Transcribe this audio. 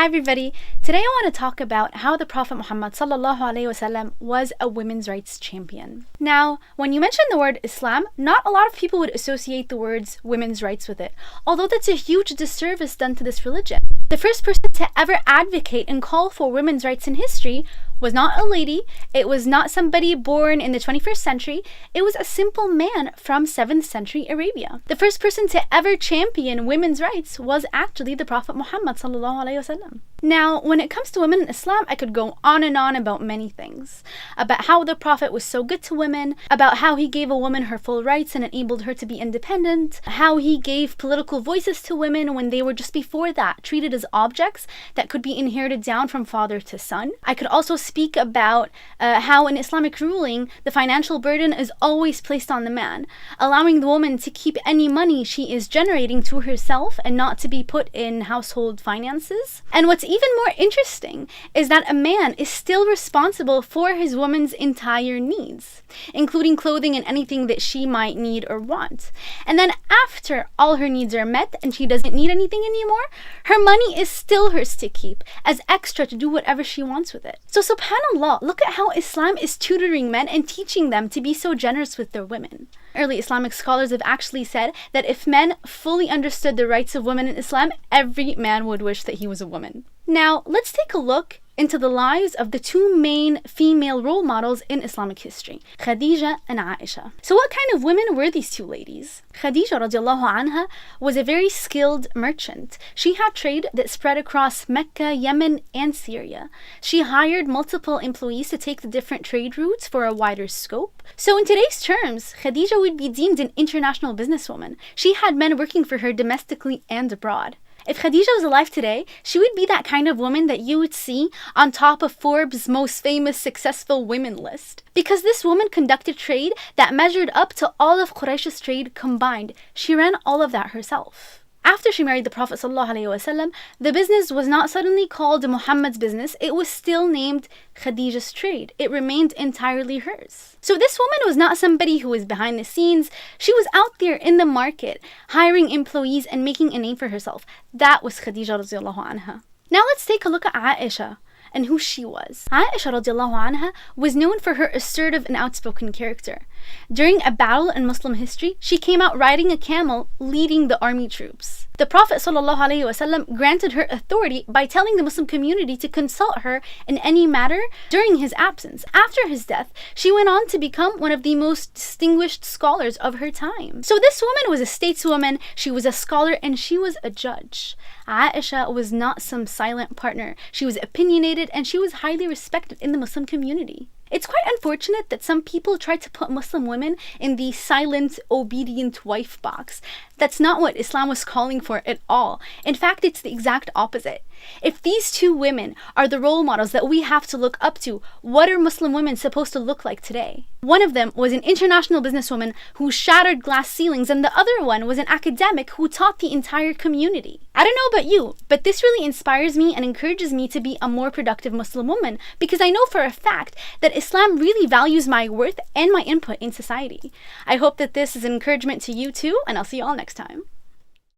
Hi everybody. Today I want to talk about how the Prophet Muhammad sallallahu alaihi wasallam was a women's rights champion. Now, when you mention the word Islam, not a lot of people would associate the words women's rights with it, although that's a huge disservice done to this religion. The first person to ever advocate and call for women's rights in history was not a lady, it was not somebody born in the 21st century, it was a simple man from 7th century Arabia. The first person to ever champion women's rights was actually the Prophet Muhammad sallallahu alaihi wasallam. Now, when it comes to women in Islam, I could go on and on about many things. About how the Prophet was so good to women, about how he gave a woman her full rights and enabled her to be independent, how he gave political voices to women when they were just before that treated as objects that could be inherited down from father to son. I could also speak about how in Islamic ruling, the financial burden is always placed on the man, allowing the woman to keep any money she is generating to herself and not to be put in household finances. And what's even more interesting is that a man is still responsible for his woman's entire needs, including clothing and anything that she might need or want. And then after all her needs are met and she doesn't need anything anymore, her money is still hers to keep as extra to do whatever she wants with it. So subhanAllah, look at how Islam is tutoring men and teaching them to be so generous with their women. Early Islamic scholars have actually said that if men fully understood the rights of women in Islam, every man would wish that he was a woman. Now, let's take a look into the lives of the two main female role models in Islamic history, Khadija and Aisha. So what kind of women were these two ladies? Khadija radiallahu anha was a very skilled merchant. She had trade that spread across Mecca, Yemen, and Syria. She hired multiple employees to take the different trade routes for a wider scope. So in today's terms, Khadija would be deemed an international businesswoman. She had men working for her domestically and abroad. If Khadija was alive today, she would be that kind of woman that you would see on top of Forbes' most famous successful women list. Because this woman conducted trade that measured up to all of Quraysh's trade combined. She ran all of that herself. After she married the Prophet ﷺ, the business was not suddenly called Muhammad's business, it was still named Khadija's trade. It remained entirely hers. So this woman was not somebody who was behind the scenes. She was out there in the market, hiring employees and making a name for herself. That was Khadija radiallahu anha. Now let's take a look at Aisha and who she was. Aisha radiallahu anha was known for her assertive and outspoken character. During a battle in Muslim history, she came out riding a camel, leading the army troops. The Prophet ﷺ granted her authority by telling the Muslim community to consult her in any matter during his absence. After his death, she went on to become one of the most distinguished scholars of her time. So this woman was a stateswoman, she was a scholar, and she was a judge. Aisha was not some silent partner. She was opinionated and she was highly respected in the Muslim community. It's quite unfortunate that some people try to put Muslim women in the silent, obedient wife box. That's not what Islam was calling for at all. In fact, it's the exact opposite. If these two women are the role models that we have to look up to, what are Muslim women supposed to look like today? One of them was an international businesswoman who shattered glass ceilings, and the other one was an academic who taught the entire community. I don't know about you, but this really inspires me and encourages me to be a more productive Muslim woman because I know for a fact that Islam really values my worth and my input in society. I hope that this is an encouragement to you too, and I'll see you all next time.